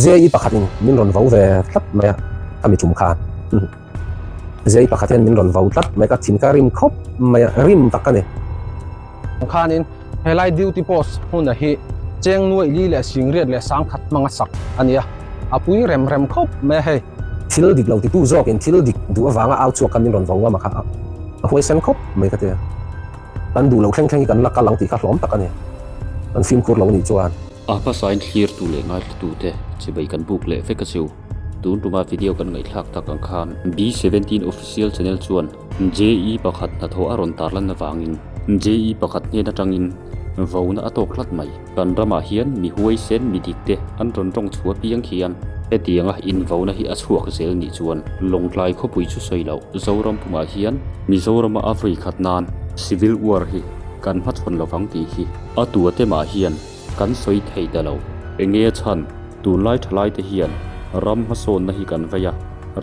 zai pakhatin min ron vo ve tlat mai kami chum khan zai pakhatin min ron vo tlat mai ka thin ka rim khop mai rim takane khanin helai duty post hun hi cheng nuai li le singriat le sang khat manga sak ania apui rem rem khop me he thil dik lo ti tu zok in thil dik du awanga out chuak kamin ron vo ma kha a hoi sen khop mai ka te kan du lo thleng thleng kan la ka lang ti kha hlom takane an film kur lo ni chuan apa sign clear tu le ngai tu te chibai kan book le feka siu tun tuma video kan ngai thak tak ang khan B17 official channel chuan JE pakhat na tho aron tarlan na wangin JE pakhat ne na tangin vona atok hlat mai kan rama hian mi huai sen mi dikte an ron rong chua piang khian etianga in vona hi achuak zel ni chuan Lawngtlai khawpuiah chu soilo zoram puma hian mizoram avri khatnan civil war hi kan hmatchon lovang ti hi atu ate ma hian kan soi thei dalo enge chan tu lai thlai te hian ram ha son na hi kan vaya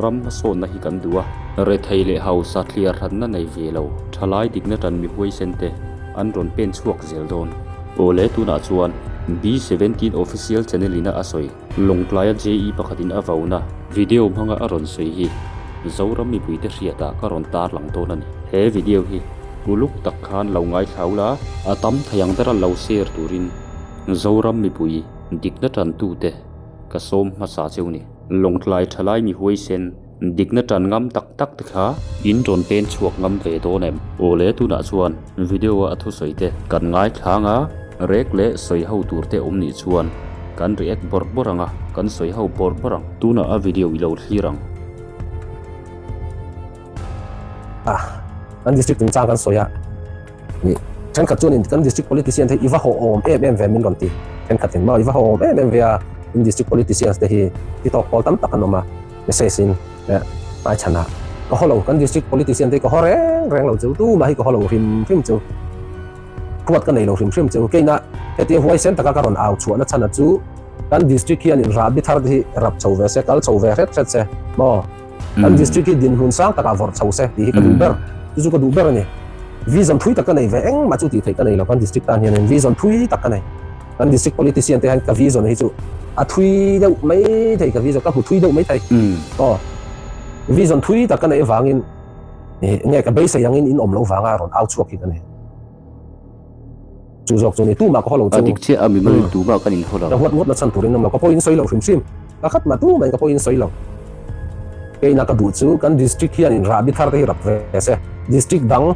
ram ha son na hi kan duwa re thei le hau sa clear han na nei velo thlai dikna tan mi huai sente an ron pen chuak zel don ole tu na chuan B17 official channel ina asoi Lawngtlai JE pakhatin avauna video mhanga aron soi hi zoram mi puite hriata ka ron tar lang ton ani he video hi buluk tak khan lo ngai thaula atam thayang dara lo share turin zoram mi pui dikna tan tu te ka som ma sa cheuni Lawngtlai thalai mi huai sen dikna tan ngam tak tak te kha in ron pen chuak ngam ve do nem ole tu na chuan video a thu soite kan ngai thanga rek le soi ho tur te omni chuan kan react bor boranga kan soi ho bor borang tu na a video ilo thirang an district in chang kan soya ni chen khat chuan in kan district politician the iwa ho om em ve min ron ti chen khat in ma iwa ho om em ve in district politicians te hi ti tok pol tam tak anoma message in ai chana ko holo kan district politician te ko reng lo chu tu ma hi ko holo rim chu kuat kan nei lo rim chu ke na eti huai sen taka karon au chu na chana chu kan district hian in rabi thar hi rap chho ve se kal chho ve ret se mo kan district hi din hun sang taka vor chho se ti hi ka du ber chu ka du ber ni vision thui taka nei ve eng ma chu ti thei ka nei lo kan district tan hian vision thui taka nei kan district politician te han ka vision hi chu a thui deuh mai thei ka vision ka hu thui deuh mai thei vision thui taka nei wangin nge ka base yang in om lo wanga ron out chuak hi ka nei chu jok chu ni tu ma ko holo chu adik che ami mal tu ma kan in hola hot na chan turin nam ko point soi lo sim ka khat ma tu mai ka point soi lo ke na ka du chu kan district hian in rabi thar te hi rap ve se district dang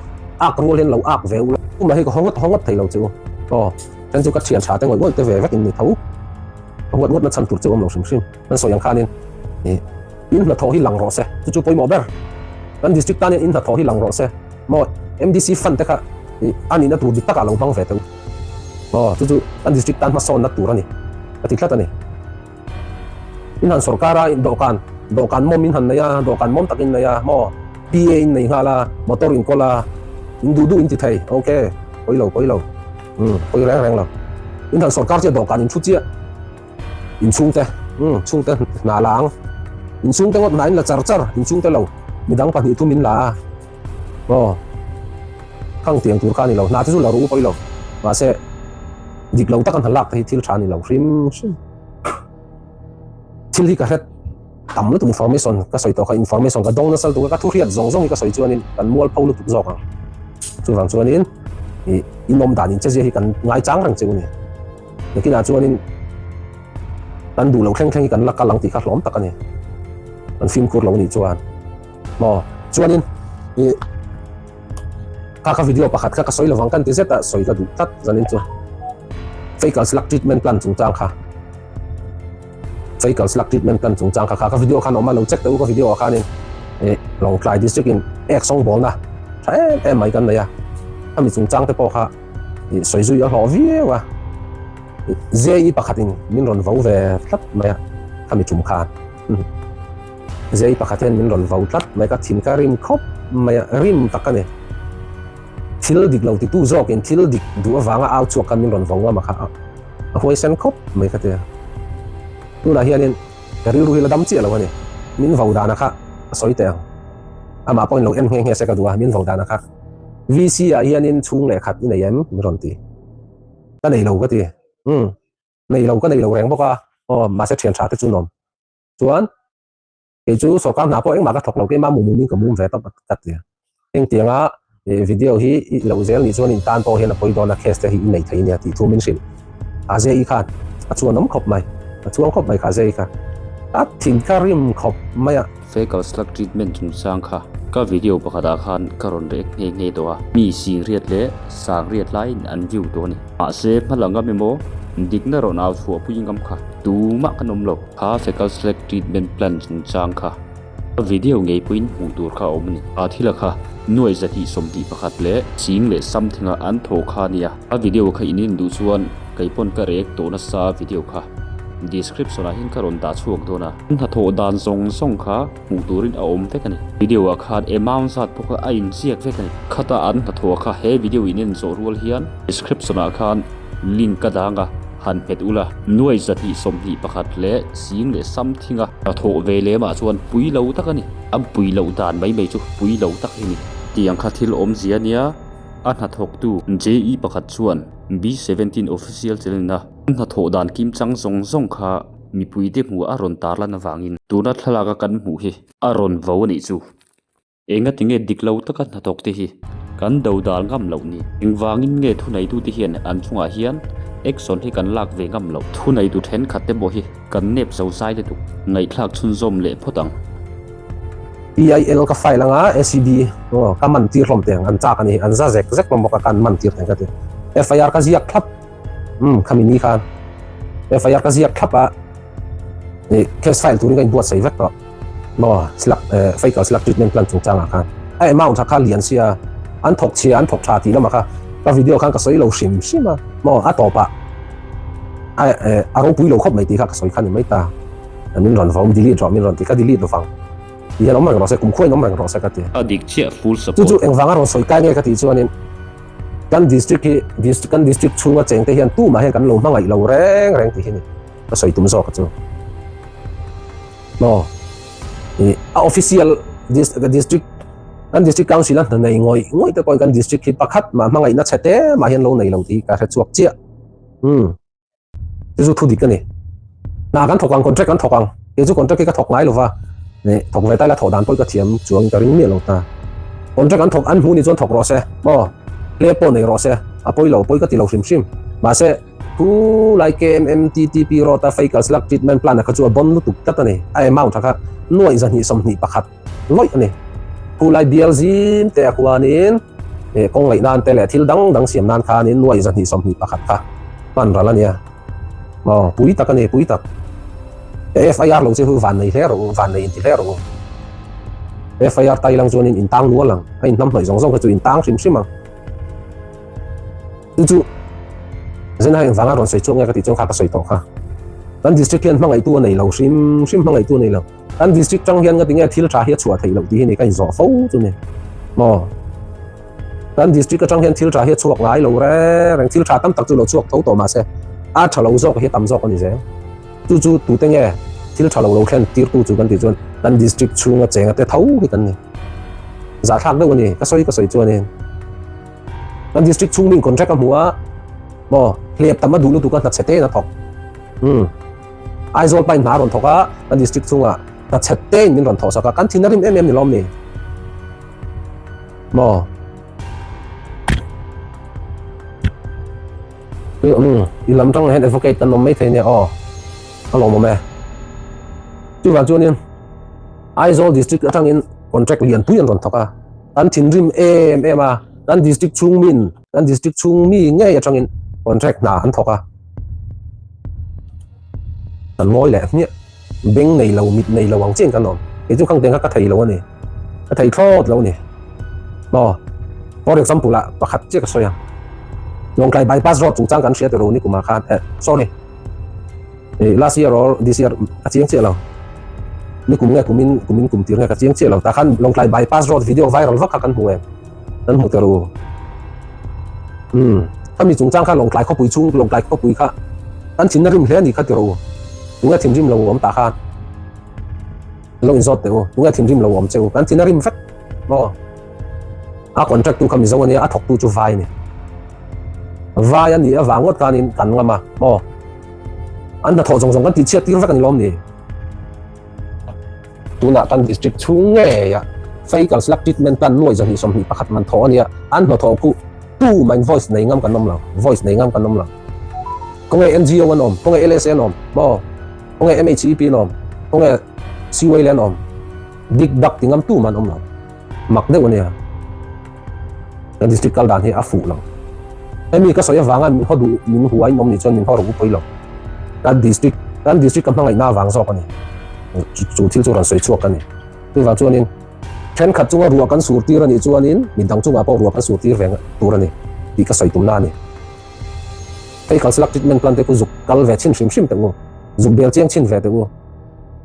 ak rol hen lo ak ve u tu ma hi ko hongot thei lo chu kan chu ka thian cha te ngoi te ve vek in ni thau hot na chan tur chu om lo sim kan so yang khanin in na tho hi lang ro se chu poi mo ber kan district tan in na tho hi lang ro se mo MDC fund te kha ani na tu dik taka lo bang ve tu chu kan district tan ma son na tur ani ati thlat ani in han sarkara in dokan mom in han na ya dokan mom takin na ya mo PA in nei hala motor in kola in du in ti thai okay koi lo koi reng lo in han sarkar che dokan in chu chia in chung te na lang in chung te ngot na in la char in chung te lo midang pa ni tu min la khang tiang tur khan ni lo na chu lo ru koi lo ma se dik lo takan halak hi thil than ni lo rim thil hi ka het tam lu tu information ka soi to ka information ka dong na sal tu ka thu riat zong ka soi chuan in kan mual phau lu tu zok ang chu wang chuan in inom dan in che hi kan ngai chang rang chu ni lekin a chuan in kan du lo thleng kan la ka lang ti kha hlom tak ani kan film kur lo ni chuan mo chuan in ka video pakhat ka soi lawang kan ti zeta soi ka du tat zanin chu fake slug treatment plan chung chang kha fake slug treatment plan chung chang kha video khan oma lo check te ko video khan in Lawngtlai district in ek song bol na mai kan na ya ami chung chang te po kha soi zui a ho viwa zai pakhatin min ron vo ve tlat mai kami chum khan zai pakhatin min ron vo tlat mai ka thin ka rim khop mai rim takane thil dik lo ti tu zok in thil dik du awanga out chuak kan min ron vongwa ma kha a hoi sen khop mai ka te tu la hianin ka ri ru hi la dam chi lo ani min vo da na kha soi te ama point lo en nge se ka duwa min vo da na kha VC a hianin chung le khat in ayem min ron ti ka nei lo ka ti nei lo reng boka mà sẽ thiền trả tới chú nôm chuan cái chú số cao nào có anh mà cái thọc lâu cái mà mùng cái mùng về tao cắt tiền anh tiếng á video hi lâu giờ ni chuan in tan to hiện là coi đó là case hi này thấy nha thì thu minh xin à dễ khan à chuan nấm khop mày à chuan khop mày khá dễ khan à thìn karim khop mày à fecal slug treatment chung sang kha ka video pakada khan karon rek nge to a mi si riat le sang riat lai an view to ni a se phalanga memo dikna ron out for puingam kha tu ma kanom lo ha fecal slug treatment plan chung sang kha video ngei puin mu tur kha omni a thila kha nuai zati somti pakhat le sing le something an tho kha nia a video kha inin du chuan kaipon ka rek to na sa video kha description a hin karon ta chuak dona na tho dan song kha mu turin a om vekani video a khat amount sat poka a in siak vekani khata an na tho kha he video inin zo rul hian description a khan link ka danga han pet ula nuai zati somni pakhat le sing le something a tho ve le ma chuan pui lo takani am pui lo dan mai mai chu pui lo tak hini tiang kha thil om ziania an ha thok tu je pakhat chuan B17 official channel na tho dan kim chang zong kha mi pui te mu aron tarla na wangin tuna thlaka kan mu hi aron vo ni chu enga tinge diklo taka na tok te hi kan do dal ngam lo ni engwangin nge thunai tu ti hian an chunga hian action hi kan lak ve ngam lo thunai tu then khatte bo hi kan nep zo sai te tu ngai thlak chun zom le photang PIL ka file nga SCB ka man tir hlom teng an chak ani an za zek lom ka kan man tir teng ka te FIR ka ziak thlap khamini khan FIR ka ziak thlap a case file turin ka in buat sai vek to mo slak fecal slug treatment plan chung changa khan ai amount kha lian sia an thok chia an thok tha ti lama kha ka video khan ka soi lo shim shima mo a to pa ai aro pui lo khop mai ti kha ka soi khan mai ta min ron vom delete ro min ron ti ka delete lo fang dia nomor ro se kum khoi nomor ro se ka ti adik chia full support chu engwanga ro soi ka nge ka ti chuanin kan district chunga cheng te hian tu ma hian kan lo mangai lo reng ti hini ka soi tum zo ka chu no a official district council an nei ngoi te kon kan district hi pakhat ma mangai na chete ma hian lo nei lo ti ka re chuak chia chu thu dik ani na kan thokang contract kan thokang e chu contract ka thok ngai lo wa ne thok vai ta la thodan poi ka thiam chuang ka ring mi lo ta contract kan thok an hu ni chon thok ro se mo le po nei ro se a poi lo poi ka ti lo sim ma se ku like MMTTP ro ta fecal slug treatment plan ka chu bon lu tuk ta ni ai amount ka nuai zan hi som ni pakhat loi ani ku lai BLZ te akwanin kong lai nan te le thil dang siam nan khanin nuai zan hi som ni pakhat ka man ra la nia mo pui ta ka ni pui ta FIR lo che hu van nei hlero van nei ti hlero FIR tai lang chuan in tang nu lang ai nam hloi zong ka chu in tang sim chu zena in wanga ron sei chung nga ka ti chung kha ka sei to kha kan district hian mangai tu nei lo sim mangai tu nei lo kan district chang hian nga tinge thil tha hi chua thei lo ti ni kai zo fo chu ne mo kan district ka chang hian thil tha hi chuak ngai lo reng thil tha tam tak chu lo chuak tho to ma se a tha lo zo ka hi tam zo ka ni ze chu tu tenge thil tha lo khen tir tu chu kan ti chuan kan district chunga chenga te tho hi kan ni za thak de ni ka soi chu ni kan district chung min contract ka hua mo liep tama dulu tu kan na chete na thok ai zol pai na ron thoka kan district chunga na chete min ron thosa ka kan thinarim ni lom ni mo ilam tang hen advocate kan nom mai the ne alo mo me chu wa chu ni ai zol district atang in contract lian puyan ron thoka kan thinrim a kan district chung mi nge atang in contract na an thoka an moi le ni beng nei lo mit nei lo wang chen kan nom e chu khang teng ka thei lo ani ka thei thot lo ni mo for example la pakhat che ka soya Lawngtlai bypass road chung chang kan sia te ro ni kuma khan sorry last year or this year a chiang che lo ni kum nge kum tir nge ka chiang che lo ta khan Lawngtlai bypass road video viral va ka kan huwe nan hu te roถ้ามีจุงจ้างข้าลงไกลเข้าปุยชุ่งลงไกลเข้าปุยข้าอันชิ้นนั้นริมเลี้ยนี่ข้าเดียวตรงนี้ทิ้งริมเราผมตาข้าลงอินสอดเดียวตรงนี้ทิ้งริมเราผมเจ้าอันชิ้นนั้นริมเฟกบ่อาคอนแทคตู้คำมิซวันนี้อาถกตู้จูไฟนี่ไฟอันนี้วางวัดการกันงามาบ่ an na tho jong kan ti chia tir va kan lom ni tuna kan district chung nge ya facial slap treatment plan nuai jang hi som hi pakhat man tho ania an no tho ku tu main voice nei ngam kan nom lo voice nei ngam kan nom lo ko nge NGO an om ko nge LSN om bo ko nge MHEP nom ko nge Siway len om dik dak tingam tu man om lo mak de ania kan district kal dan hi afu lo emi ka soya wanga min hodu min huai nom ni chon min horu poi lo kan district kam ngai na wang so kan ni chu thil chu ran soi chuak kan ni tu wa chuan in then khat chunga ruwa kan sur tir ani chuan in min dang chunga po ruwa kan sur tir veng tur ani ti ka soi tum na ni ei kal select treatment plan te ku zuk kal ve chin shim te ngo zuk bel chiang chin ve te ngo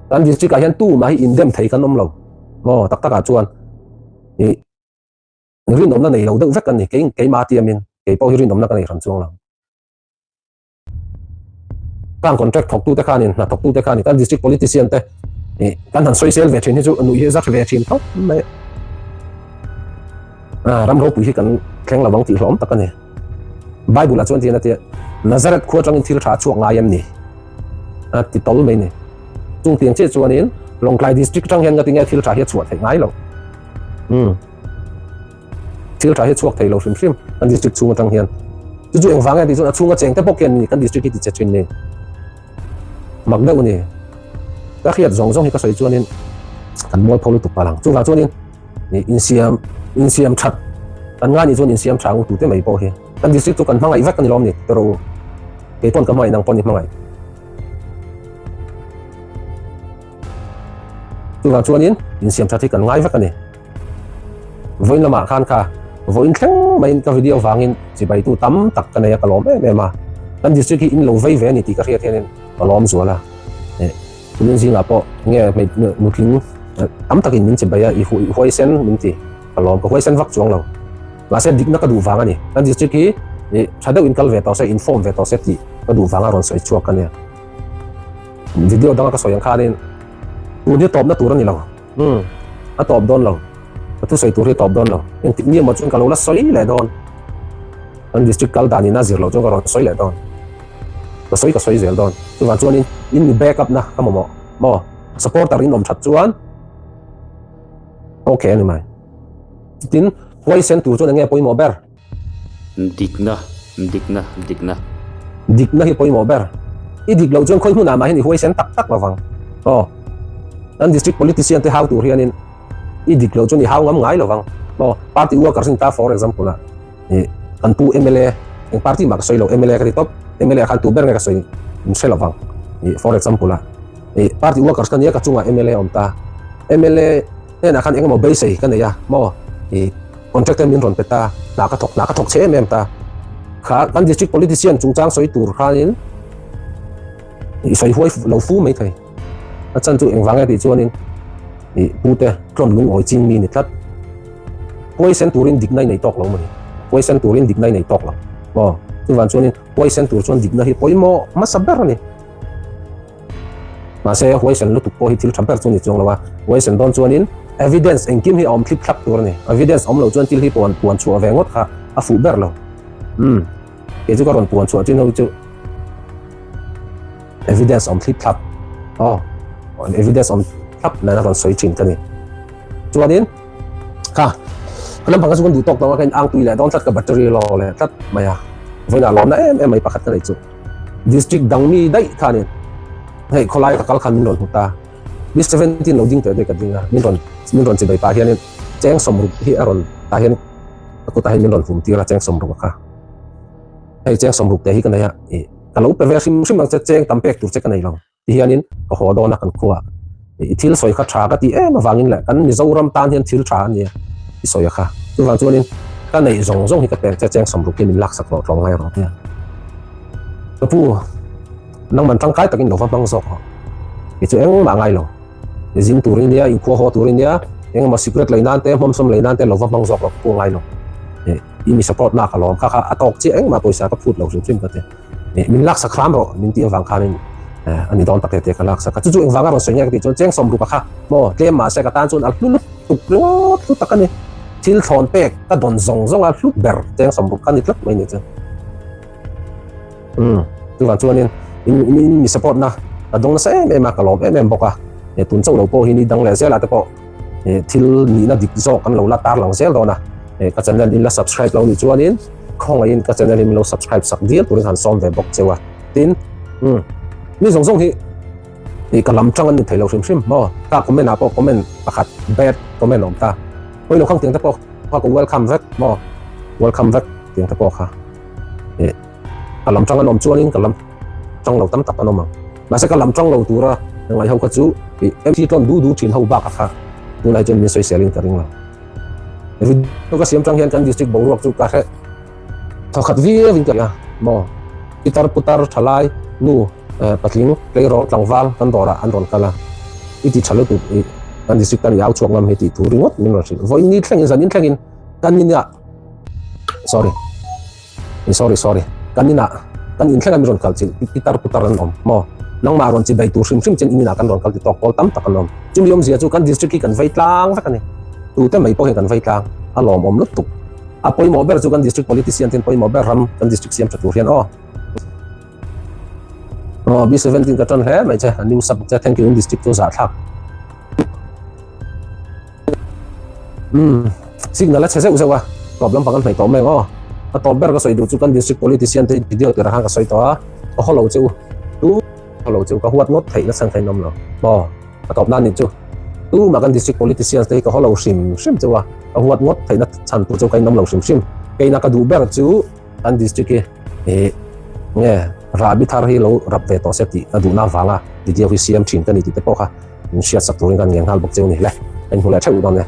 kan district ka hian tu ma hi in dem thei kan om lo mo tak taka chuan ni rin nom na nei lo deuh vek kan ni ke ma ti amin ke po hi rin nom na kan nei ran chuang lo kan contract thok tu te khanin na thok tu te khanin kan district politician te kan han social ve thin hi chu nu hi zak ve thin thok mai ram ro pu hi kan thleng lawang ti hlom tak ani bible a chuan ti na te Nazareth khuat rang in thil tha chuak ngai am ni ti tol mai ni chung tiang che chuan in Lawngtlai district tang hian ngatinga thil tha hi chuat thei ngai lo thil tha hi chuak thei lo hrim kan district chung tang hian chu eng wanga ti chu chunga cheng te poken ni kan district hi ti che chin ni mak deuh ni ka khiat zong hi ka soi chuan in kan mol pholu tu palang chu wa chuan in in siam that kan nga ni chuan in siam thang tu te mai po hi kan district tu kan hmangai vek kan lom ni pero ke ton ka mai nang pon ni hmangai tu wa chuan in siam that hi kan ngai vek ani voin lama khan kha voin thleng mai ka video wangin chi bai tu tam tak kan ya kalom me ma kan district hi in lo vei ve ni ti ka riat hian kalom zuala kun zinga po nge mai nutling tam takin min chi bai a i huai sen min ti kalom ko huai sen vak chuang lo la se dik na ka du wanga ni kan district hi chadau in kal ve to se inform ve to se ti ka du wanga ron soi chuak kan ya video dang ka soyang khanin tu ni top na tur ni lo a top don lo tu soi tur hi top don lo in ti ni ma chung ka lo la soi le don kan district kal dani na zir lo chung ka ron soi le don ka soi zel don tu wa chuan in ni backup na ka mo supporter in om that chuan okay ani mai tin huai sen tu chuan nge poi mo ber dikna dikna hi poi mo ber I dik lo chuan khoi huna ma hi huai sen tak lawang an district politician te how tu hianin I dik lo chuan I how ngam ngai lawang party workers in ta for example la kan pu MLA eng party mak soi lo MLA ka top MLA khan tu ber nge ka soi in selawang for example la party workers kan ya ka chunga MLA om ta MLA na khan eng mo base kan ya mo contractor min ron peta na ka thok che mem ta kha kan district politician chungchang soi tur khanin I soi huai lo fu mai thai a chan chu eng wanga ti chuanin pute klon lung oi chin mi ni tlat huai sen turin dik nai nei tok lo mani huai sen turin dik nai nei tok lo mo chu wan chuanin huai sen tur chuan dik na hi poimo ma saber ni ma se huai sen lu tu po hi thil thamper chu ni chung lawa huai sen don chuanin evidence engkim hi om clip thlap tur ni evidence om lo chuan til hi puan chu awengot kha a fu ber lo ke chu ka ron puan chu chin ho chu evidence om clip thlap on evidence om thlap na ron soi chin ka ni chuanin kha kalam phang chu kan du tok taw kan ang tui la don tlat ka battery lo le tlat maya voina lom na em mai pakhat ka nei chu district dangmi dai khanin hei kholai ka kal khan min ron huta B17 loading te ka dinga min ron chi bai pa hianin cheng somru hi aron ta hian aku ta hin min ron hum tira cheng somru ka hei cheng somru te hi kana ya kalau per versim sim ang cheng tampek tur che kana ilong ti hianin ka ho do na kan khuwa thil soi kha tha ka ti wangin la kan ni zoram tan hian thil tha ni I soi kha tu wang chuanin ka nei zong hi ka per cheng somru ki min lak sak lo tlong lai ro ya ka pu nang man tang kai takin lo fa bang zok I chu eng ma ngai lo zin turin dia in kho ho turin dia eng ma secret leinan te hom som leinan te lo fa bang zok lo pu ngai lo I mi support na ka lom kha atok chi eng ma poisa ka phut lo sim ka te min lak sak kham ro min ti wang khanin ani don tak te ka lak sak chu eng wanga ro sonya ka ti chon cheng somru ka kha mo tlem ma se ka tan chun al lu tuk lu takani thil thon pek ka don zong al ber cheng somru kan ni tlak mai ni chu tu wan chuanin in mi support na adong na sa em makalom em boka tun chau lo po hini dang le zela te po thil ni na dik zo kan lo la tar lang zel do na ka channel in la subscribe lo ni chuan in khong in ka channel in lo subscribe sak dial turin han som ve bok chewa tin mi zong zong hi ka lam chang an ni thailo shim mo ka comment na po comment pakhat bad comment om ta oi lo khang tiang te po ka ko welcome back mo welcome back tiang te po kha ka lam chang an om chuan in ka lam chang lo tam tak an om ma se ka lam chang lo tura ngai ho ka chu MC ton du chin ho ba ka kha tu lai chen min soi selling taring la video ka siam chang hian kan district Boruak chu ka khe khat vi vin ka ya mo itar putar thalai nu patling play ro tlangwal kan dora an ron kala iti chalo tu kan district kan yaw chuak ngam heti tu ringot min ro voi ni thleng in zanin thlengin kan ni ya sorry kan ni na kan in thleng mi ron kal chil itar putar an om mo nang maron chi bai tu sim chen in na kan ron kal ti tok pol tam tak an om chum yom zia chu kan district ki kan vai tlang va kan ni tu te mai po he kan vai tlang alom om lut tu apoi mo ber chu kan district politician tin poi mo ber ram kan district siam chatu hian B17 ka ton he mai che new sub che thank you in district to za thak signal che se usawa problem pangan mai to me a to ber ka soi du chu kan district politician te video te ra ka soi to a holo chu ka huat ngot thai na sang thai nom lo bo ka top nan ni chu tu ma kan district politician te ka holo sim chu a huat ngot thai na chan tu chu kai nom lo sim ke na ka du ber chu kan district ke nge rabi thar hi lo rap ve to seti adu na wala video hi siam thin kan ni ti te po kha in shia sak turin kan ngeng hal bok cheu ni le en hula theu don ne